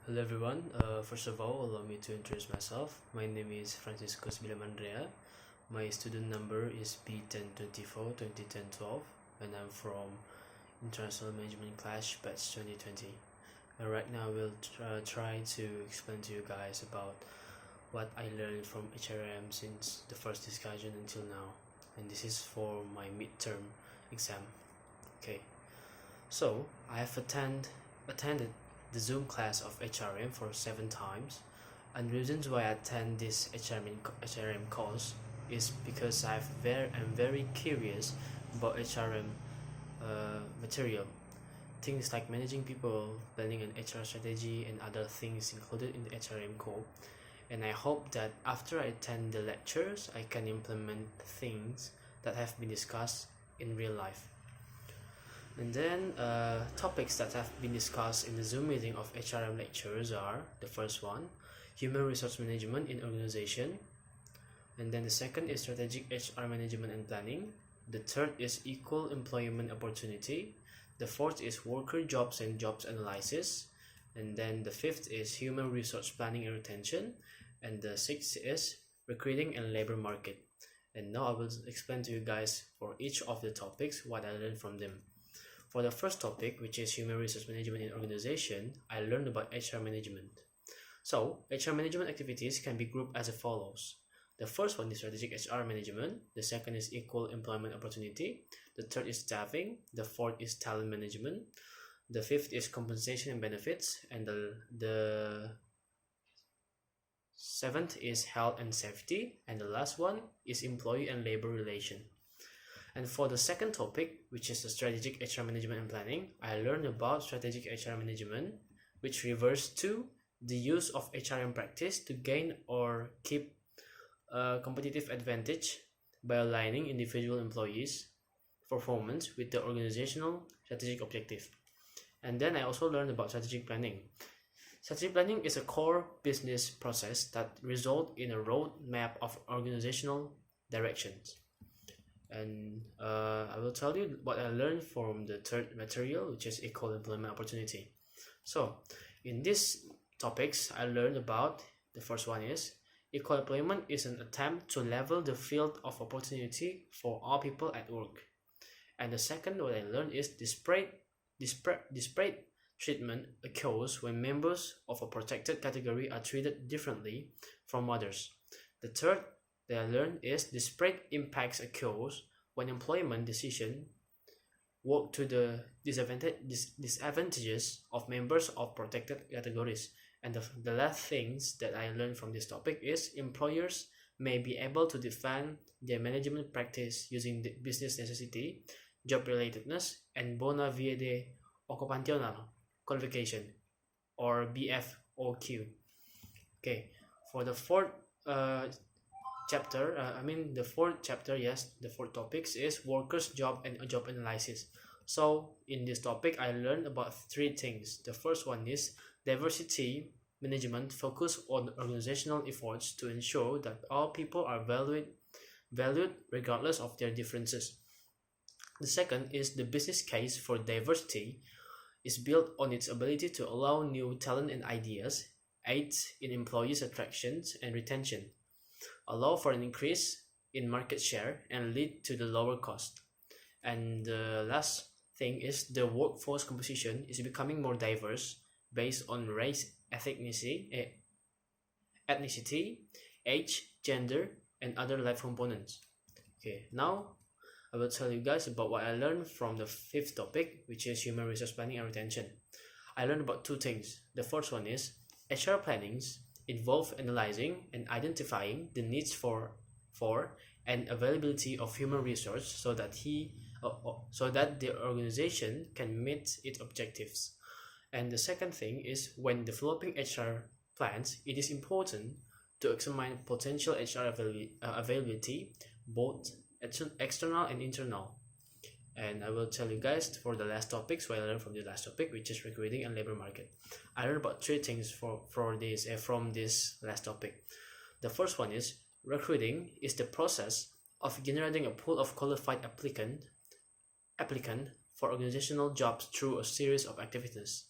Hello everyone. First of all, allow me to introduce myself. My name is Fransiskus Biliam Andrea. My student number is B1024 2010-12, and I'm from International Management Class Batch 2020. Right now, we'll try to explain to you guys about what I learned from HRM since the first discussion until now, and this is for my midterm exam. Okay, so I have attended the Zoom class of HRM for 7 times, and reasons why I attend this HRM course is because I'm very curious about HRM material, things like managing people, planning an HR strategy, and other things included in the HRM core. And I hope that after I attend the lectures, I can implement things that have been discussed in real life. And then topics that have been discussed in the Zoom meeting of HRM lectures are the first one, human resource management in organization. And then the second is strategic HR management and planning. The third is equal employment opportunity. The fourth is worker jobs and jobs analysis. And then the fifth is human resource planning and retention. And the sixth is recruiting and labor market. And now I will explain to you guys for each of the topics what I learned from them. For the first topic, which is human resource management in organization, I learned about HR management. So, HR management activities can be grouped as follows. The first one is strategic HR management. The second is equal employment opportunity. The third is staffing. The fourth is talent management. The fifth is compensation and benefits. And the seventh is health and safety. And the last one is employee and labor relation. And for the second topic, which is the strategic HR management and planning, I learned about strategic HR management, which refers to the use of HRM practice to gain or keep a competitive advantage by aligning individual employees' performance with the organizational strategic objective. And then I also learned about strategic planning. Strategic planning is a core business process that results in a roadmap of organizational directions. And I will tell you what I learned from the third material, which is equal employment opportunity. So in these topics, I learned about the first one is equal employment is an attempt to level the field of opportunity for all people at work. And the second what I learned is disparate treatment occurs when members of a protected category are treated differently from others. The third that I learned is disparate impacts occurs when employment decisions work to the disadvantages of members of protected categories. And the last things that I learned from this topic is employers may be able to define their management practice using the business necessity, job relatedness, and bona fide occupational qualification, or BFOQ. Okay, for the fourth the fourth chapter, yes, the fourth topics is workers job and job analysis. So in this topic I learned about three things. The first one is diversity management focus on organizational efforts to ensure that all people are valued regardless of their differences. The second is the business case for diversity is built on its ability to allow new talent and ideas, aid in employees attractions and retention, allow for an increase in market share, and lead to the lower cost. And the last thing is the workforce composition is becoming more diverse based on race, ethnicity, age, gender, and other life components. Okay, now I will tell you guys about what I learned from the fifth topic, which is human resource planning and retention. I learned about two things. The first one is HR plannings involve analyzing and identifying the needs for and availability of human resource so that the organization can meet its objectives. And the second thing is when developing HR plans, it is important to examine potential HR availability, both external and internal. And I will tell you guys for the last topics what I learned from the last topic, which is recruiting and labor market. I learned about three things from this last topic. The first one is recruiting is the process of generating a pool of qualified applicant for organizational jobs through a series of activities.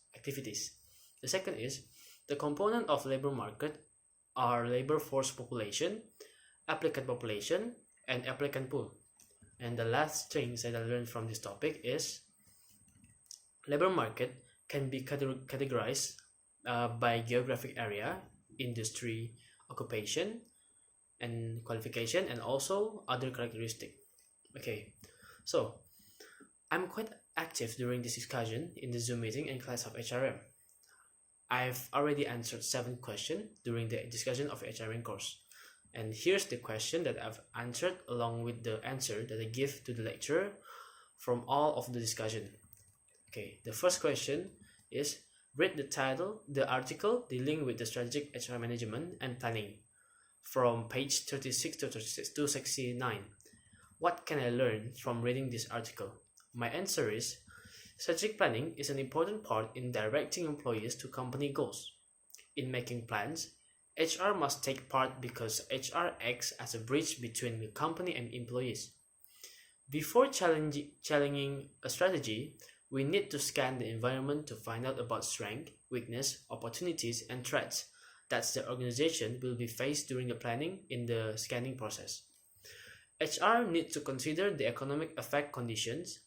The second is The component of labor market are labor force population, applicant population, and applicant pool. And the last things that I learned from this topic is labor market can be categorized by geographic area, industry, occupation, and qualification, and also other characteristic. Okay, so I'm quite active during this discussion in the Zoom meeting and class of HRM. I've already answered 7 questions during the discussion of HRM course. And here's the question that I've answered along with the answer that I give to the lecturer from all of the discussion. Okay, the first question is read the article dealing with the strategic HR management and planning from page 36 to 69. What can I learn from reading this article? My answer is strategic planning is an important part in directing employees to company goals. In making plans, HR must take part because HR acts as a bridge between the company and employees. Before challenging a strategy, we need to scan the environment to find out about strength, weakness, opportunities, and threats that the organization will be faced during the planning in the scanning process. HR needs to consider the economic effect conditions,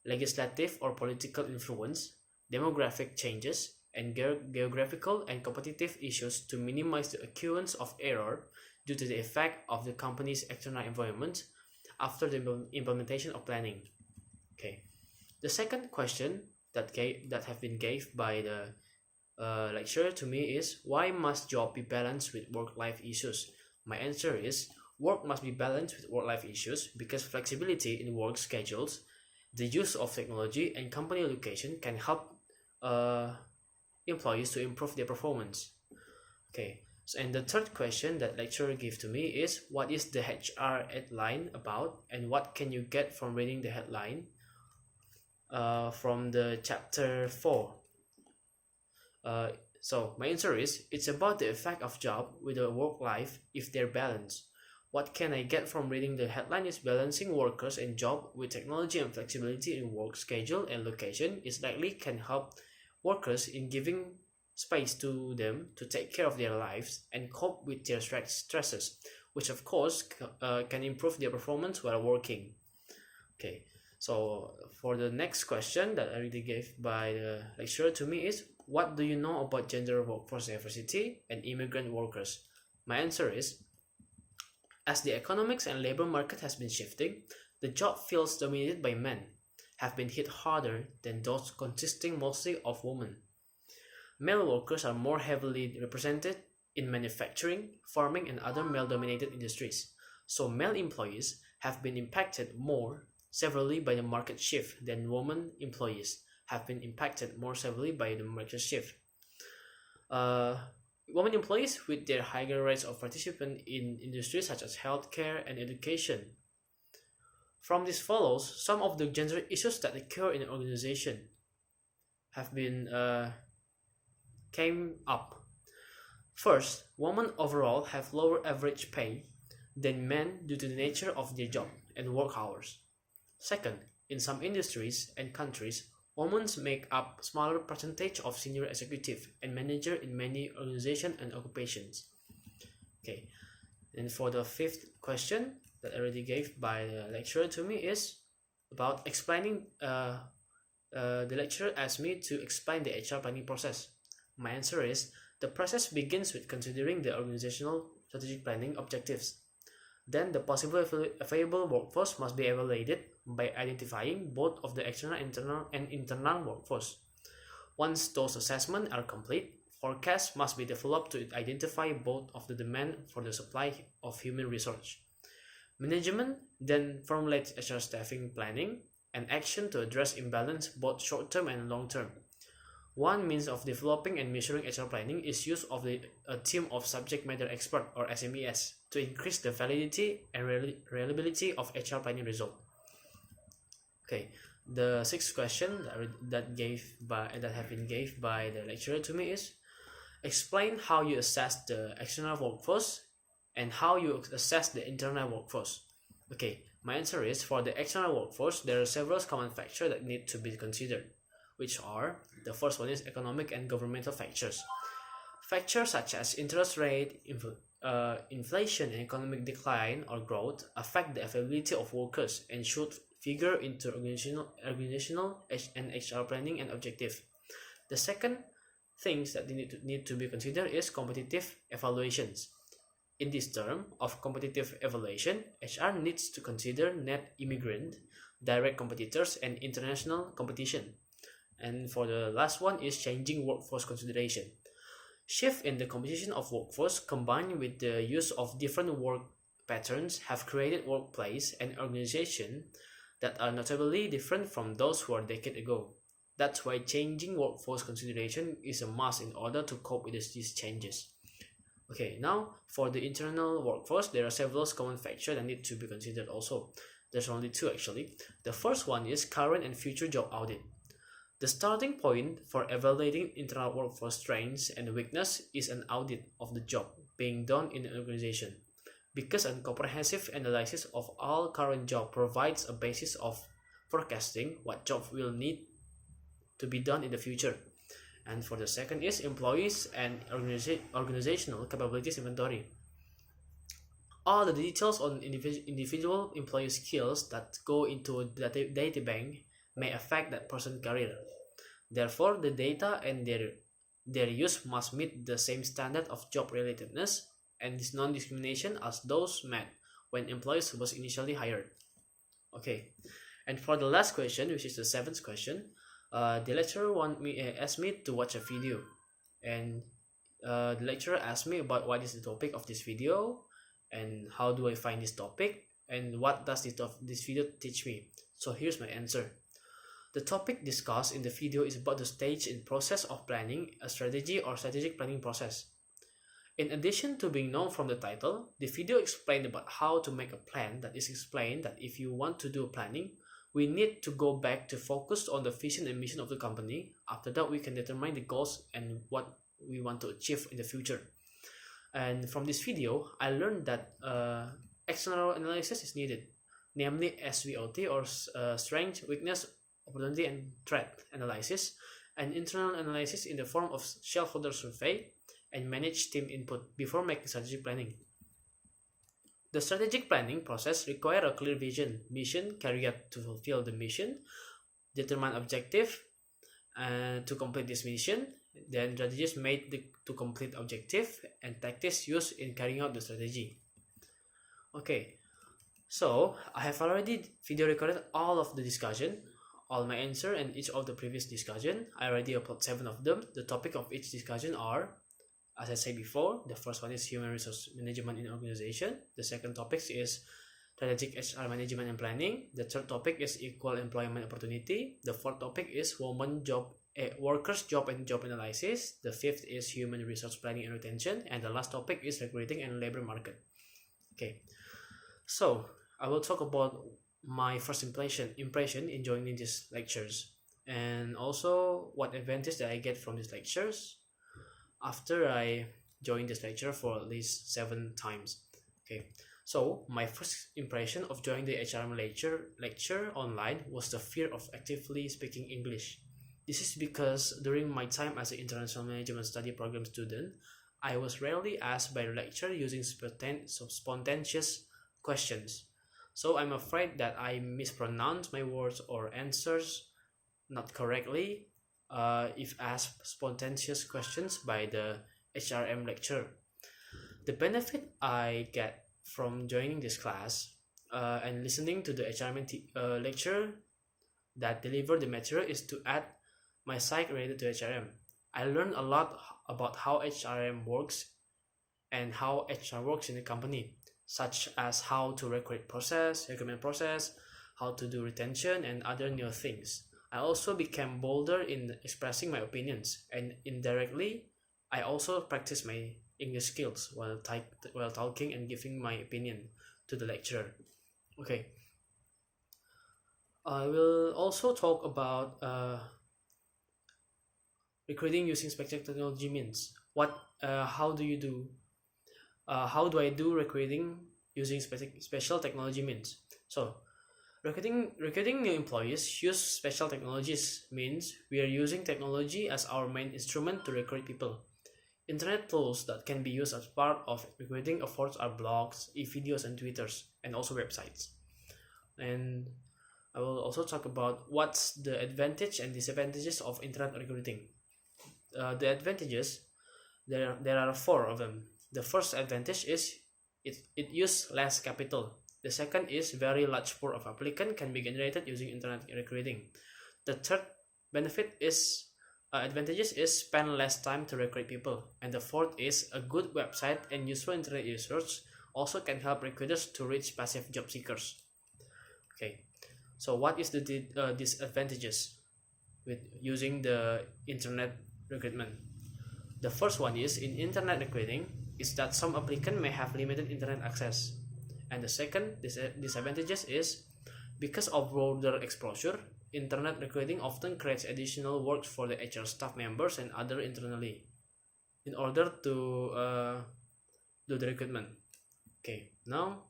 legislative or political influence, demographic changes, and geographical and competitive issues to minimize the occurrence of error due to the effect of the company's external environment after the implementation of planning. Okay. The second question that have been gave by the lecturer to me is why must job be balanced with work-life issues? My answer is work must be balanced with work-life issues because flexibility in work schedules, the use of technology, and company location can help employees to improve their performance. Okay, so and the third question that lecturer gave to me is what is the HR headline about and what can you get from reading the headline from the chapter 4. So my answer is it's about the effect of job with the work life if they're balanced. What can I get from reading the headline is balancing workers and job with technology and flexibility in work schedule and location is likely can help workers in giving space to them to take care of their lives and cope with their stresses, which of course can improve their performance while working. Okay, so for the next question that I already gave by the lecturer to me is what do you know about gender workforce diversity and immigrant workers? My answer is as the economics and labor market has been shifting, the job fields dominated by men have been hit harder than those consisting mostly of women. Male workers are more heavily represented in manufacturing, farming, and other male-dominated industries, so male employees have been impacted more severely by the market shift than women employees have been impacted more severely by the market shift. Women employees with their higher rates of participation in industries such as healthcare and education. From this follows some of the gender issues that occur in an organization have been came up. First, women overall have lower average pay than men due to the nature of their job and work hours. Second, in some industries and countries, women make up smaller percentage of senior executive and manager in many organizations and occupations. Okay, and for the fifth question that I already gave by the lecturer to me is about explaining. The lecturer asked me to explain the HR planning process. My answer is the process begins with considering the organizational strategic planning objectives. Then the possible available workforce must be evaluated by identifying both of the external and internal workforce. Once those assessments are complete, forecasts must be developed to identify both of the demand for the supply of human resource. Management then formulates HR staffing planning and action to address imbalance both short-term and long-term. One means of developing and measuring HR planning is use of a team of subject matter expert or SMEs to increase the validity and reliability of HR planning result. Okay, the sixth question that have been gave by the lecturer to me is explain how you assess the external workforce and how you assess the internal workforce. Okay, my answer is for the external workforce there are several common factors that need to be considered, which are the first one is economic and governmental factors. Factors such as interest rate, inflation, and economic decline or growth affect the availability of workers and should figure into organizational and HR planning and objective. The second things that need to be considered is competitive evaluations. In this term of competitive evaluation, HR needs to consider net immigrant, direct competitors, and international competition. And for the last one is changing workforce consideration. Shift in the composition of workforce combined with the use of different work patterns have created workplace and organization that are notably different from those who were a decade ago. That's why changing workforce consideration is a must in order to cope with these changes. Okay, now for the internal workforce, there are several common factors that need to be considered also. There's only two actually. The first one is current and future job audit. The starting point for evaluating internal workforce strengths and weakness is an audit of the job being done in an organization, because a comprehensive analysis of all current job provides a basis of forecasting what job will need to be done in the future. And for the second is employees and organizational capabilities inventory. All the details on individual employee skills that go into a data bank may affect that person's career. Therefore, the data and their use must meet the same standard of job relatedness and non-discrimination as those met when employees was initially hired. Okay, and for the last question, which is the seventh question, the lecturer asked me to watch a video, and the lecturer asked me about what is the topic of this video, and how do I find this topic, and what does this video teach me. So here's my answer. The topic discussed in the video is about the stage in process of planning a strategy or strategic planning process. In addition to being known from the title, the video explained about how to make a plan. That is explained that if you want to do planning, we need to go back to focus on the vision and mission of the company. After that, we can determine the goals and what we want to achieve in the future. And from this video, I learned that external analysis is needed, namely SWOT or strength, weakness, opportunity, and threat analysis, and internal analysis in the form of shareholder survey and manage team input before making strategic planning. The strategic planning process requires a clear vision, mission, carry out to fulfill the mission, determine objective to complete this mission, then strategies made to complete objective, and tactics used in carrying out the strategy. Okay, so I have already video recorded all of the discussion, all my answer, and each of the previous discussion. I already uploaded 7 of them. The topic of each discussion are, as I said before, the first one is human resource management in organization. The second topic is strategic HR management and planning. The third topic is equal employment opportunity. The fourth topic is workers job and job analysis. The fifth is human resource planning and retention. And the last topic is recruiting and labor market. Okay, so I will talk about my first impression in joining these lectures, and also what advantage that I get from these lectures after I joined this lecture for at least 7 times. Okay, so my first impression of joining the HRM lecture online was the fear of actively speaking English. This is because during my time as an international management study program student, I was rarely asked by the lecturer using spontaneous questions. So I'm afraid that I mispronounce my words or answers not correctly if asked spontaneous questions by the HRM lecturer. The benefit I get from joining this class and listening to the HRM lecturer that deliver the material is to add my psych related to HRM. I learned a lot about how HRM works and how HR works in the company, such as how to recruitment process, how to do retention, and other new things. I also became bolder in expressing my opinions, and indirectly, I also practiced my English skills while talking and giving my opinion to the lecturer. Okay. I will also talk about recruiting using special technology means. How do I do recruiting using special technology means? So, recruiting new employees use special technologies means we are using technology as our main instrument to recruit people. Internet tools that can be used as part of recruiting efforts are blogs, e-videos, and Twitters, and also websites. And I will also talk about what's the advantage and disadvantages of internet recruiting. The advantages, there are four of them. The first advantage is it uses less capital. The second is very large pool of applicant can be generated using internet recruiting. The third benefit is advantages is spend less time to recruit people. And the fourth is a good website and useful internet research also can help recruiters to reach passive job seekers. Okay, so what is the disadvantages with using the internet recruitment? The first one is in internet recruiting is that some applicant may have limited internet access. And the second disadvantages is because of broader exposure, internet recruiting often creates additional work for the HR staff members and other internally in order to do the recruitment. Okay, now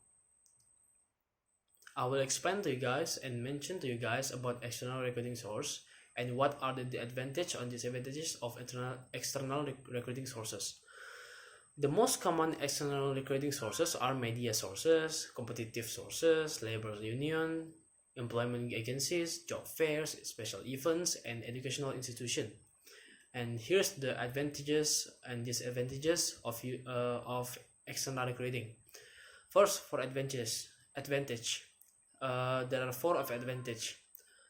I will explain to you guys and mention to you guys about external recruiting source and what are the advantages and disadvantages of external recruiting sources. The most common external recruiting sources are media sources, competitive sources, labor union, employment agencies, job fairs, special events, and educational institutions. And here's the advantages and disadvantages of external recruiting. First, for advantage, there are four of advantage.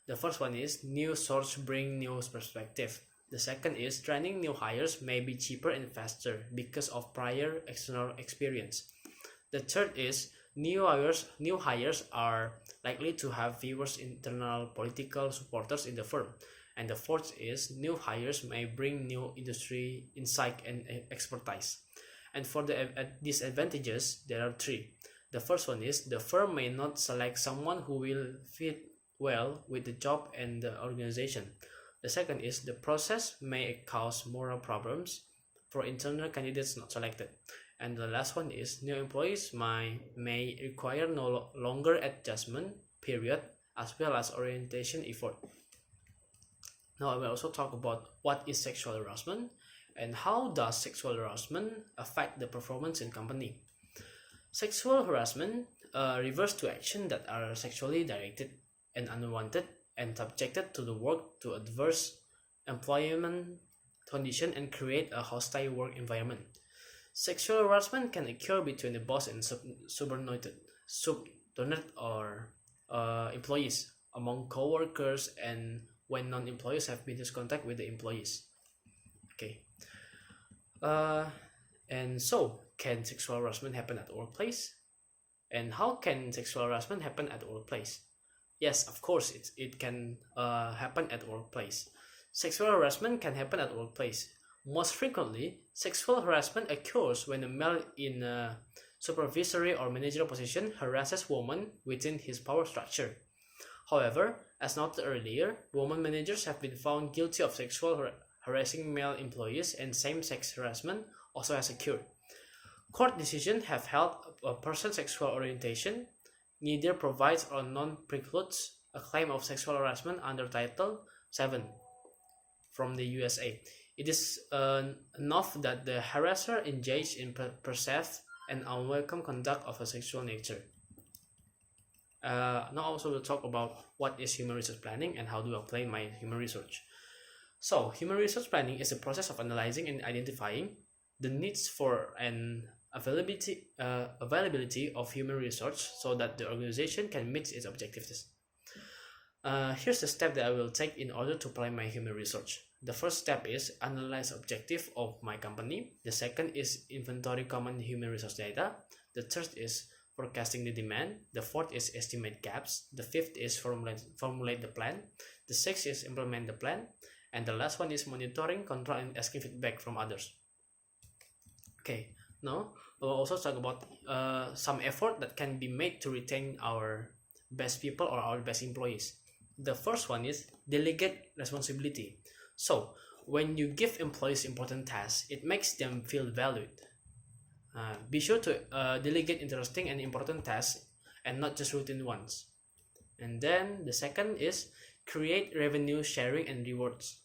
The first one is new source bring new perspective. The second is training new hires may be cheaper and faster because of prior external experience. The third is new hires are likely to have fewer internal political supporters in the firm. And the fourth is new hires may bring new industry insight and expertise. And for the disadvantages, there are three. The first one is the firm may not select someone who will fit well with the job and the organization. The second is the process may cause moral problems for internal candidates not selected. And the last one is new employees may require no longer adjustment period as well as orientation effort. Now I will also talk about what is sexual harassment and how does sexual harassment affect the performance in company. Sexual harassment refers to action that are sexually directed and unwanted and subjected to the work to adverse employment condition and create a hostile work environment. Sexual harassment can occur between the boss and subordinate or employees, among co-workers, and when non-employees have business contact with the employees. Okay. And so, can sexual harassment happen at the workplace? And how can sexual harassment happen at the workplace? Yes, of course, it can happen at the workplace. Sexual harassment can happen at the workplace. Most frequently, sexual harassment occurs when a male in a supervisory or managerial position harasses women within his power structure. However, as noted earlier, women managers have been found guilty of sexual harassing male employees, and same-sex harassment also has occurred. Court decisions have held a person's sexual orientation neither provides or non-precludes a claim of sexual harassment under Title 7 from the USA. It is enough that the harasser engaged in perceived and unwelcome conduct of a sexual nature. Now also we'll talk about what is human resource planning and how do I apply my human research. So, human resource planning is the process of analyzing and identifying the needs for an availability of human resource so that the organization can meet its objectives. Here's the step that I will take in order to apply my human research. The first step is analyze objective of my company. The second is inventory common human resource data. The third is forecasting the demand. The fourth is estimate gaps. The fifth is formulate the plan. The sixth is implement the plan. And the last one is monitoring, control, and asking feedback from others. Okay, now we'll also talk about some effort that can be made to retain our best people or our best employees. The first one is delegate responsibility. So when you give employees important tasks, it makes them feel valued. Be sure to delegate interesting and important tasks and not just routine ones. And then the second is create revenue sharing and rewards.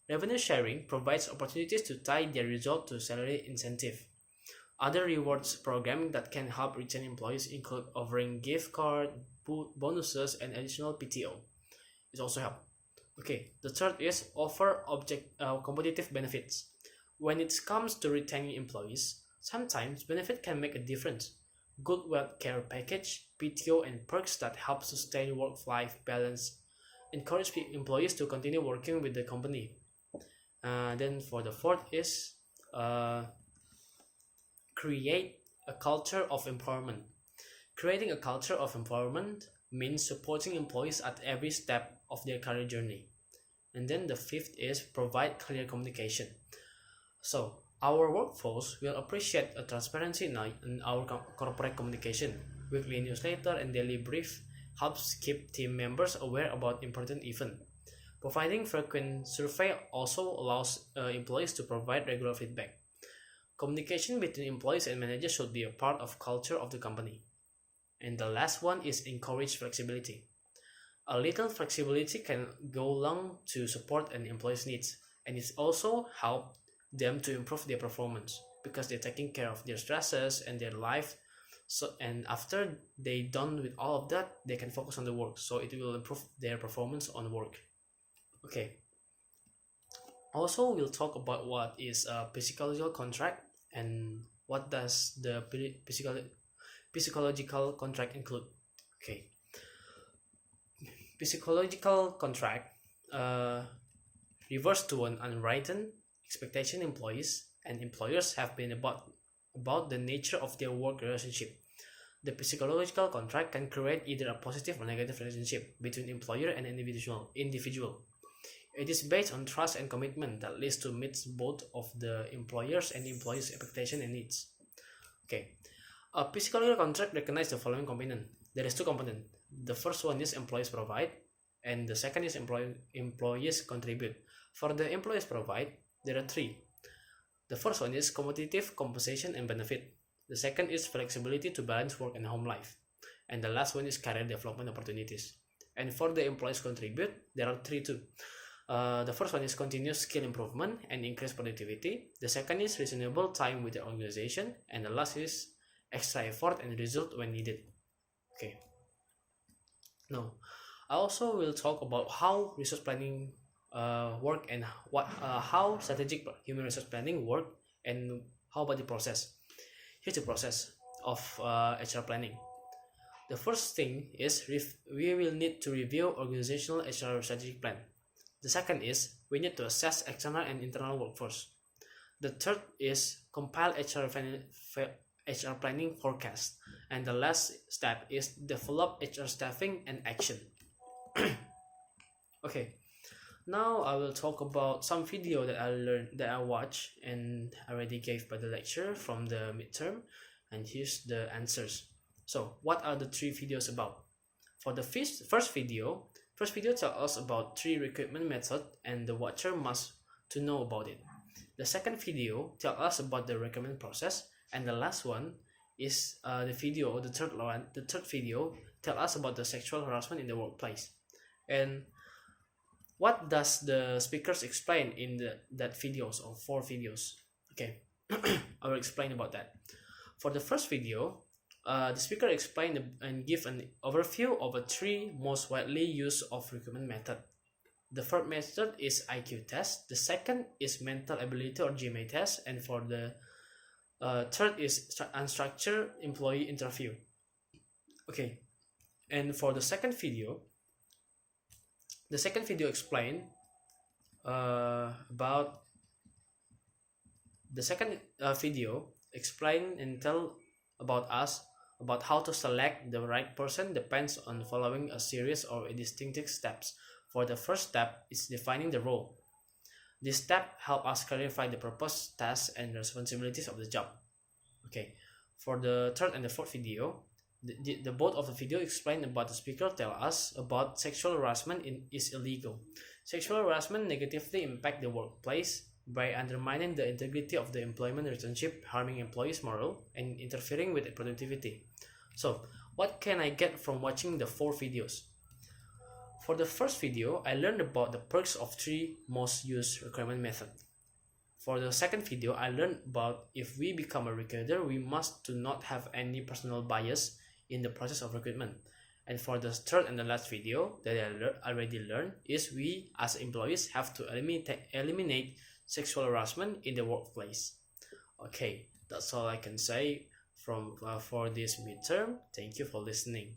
Revenue sharing provides opportunities to tie their result to salary incentive. Other rewards programs that can help retain employees include offering gift card, bonuses, and additional PTO. It also helps. Okay, the third is offer competitive benefits. When it comes to retaining employees, sometimes benefit can make a difference. Good welfare package, PTO, and perks that help sustain work-life balance encourage employees to continue working with the company. Then for the fourth is uh, create a culture of empowerment. Creating a culture of empowerment means supporting employees at every step of their career journey. And then the fifth is provide clear communication. So our workforce will appreciate a transparency in our corporate communication. Weekly newsletter and daily brief helps keep team members aware about important events. Providing frequent survey also allows employees to provide regular feedback. Communication between employees and managers should be a part of culture of the company. And the last one is encourage flexibility. A little flexibility can go long to support an employee's needs, and it's also help them to improve their performance because they're taking care of their stresses and their life. So and after they done with all of that, they can focus on the work. So it will improve their performance on work. Okay. Also, we'll talk about what is a psychological contract and what does the psychological contract include. Okay. Psychological contract refers to an unwritten expectation employees and employers have been about the nature of their work relationship. The psychological contract can create either a positive or negative relationship between employer and individual. It is based on trust and commitment that leads to meets both of the employers and employees' expectation and needs. Okay, a psychological contract recognizes the following component. There is two components. The first one is employees provide, and the second is employees contribute. For the employees provide, there are three. The first one is competitive compensation and benefit. The second is flexibility to balance work and home life. And the last one is career development opportunities. And for the employees contribute, there are three too. The first one is continuous skill improvement and increased productivity. The second is reasonable time with the organization. And the last is extra effort and result when needed. Okay. Now, I also will talk about how resource planning work and how strategic human resource planning work and how about the process. Here's the process of HR planning. The first thing is we will need to review organizational HR strategic plan. The second is we need to assess external and internal workforce. The third is compile HR planning forecast. And the last step is develop HR staffing and action. Okay, now I will talk about some video that I watched and already gave by the lecture from the midterm, and here's the answers. So what are the three videos about? For the first video tells us about three recruitment methods and the watcher must to know about it. The second video tells us about the recruitment process, and the last one is the third video tells us about the sexual harassment in the workplace. And what does the speakers explain in that videos or four videos? Okay, I will explain about that. For the first video, the speaker explained and give an overview of the three most widely used of recruitment method. The first method is IQ test. The second is mental ability or GMA test, and for the third is unstructured employee interview. Okay, and for the second video explained about the second video explain and tell about us about how to select the right person depends on following a series of distinctive steps. For the first step is defining the role. This step helps us clarify the purpose, tasks, and responsibilities of the job. Okay, for the third and the fourth video, the both of the video explain about the speaker tell us about sexual harassment is illegal. Sexual harassment negatively impact the workplace by undermining the integrity of the employment relationship, harming employees' morale, and interfering with productivity. So, what can I get from watching the four videos? For the first video, I learned about the perks of 3 most used recruitment methods. For the second video, I learned about if we become a recruiter, we must do not have any personal bias in the process of recruitment. And for the third and the last video that I already learned is we as employees have to eliminate sexual harassment in the workplace. Okay, that's all I can say for this midterm. Thank you for listening.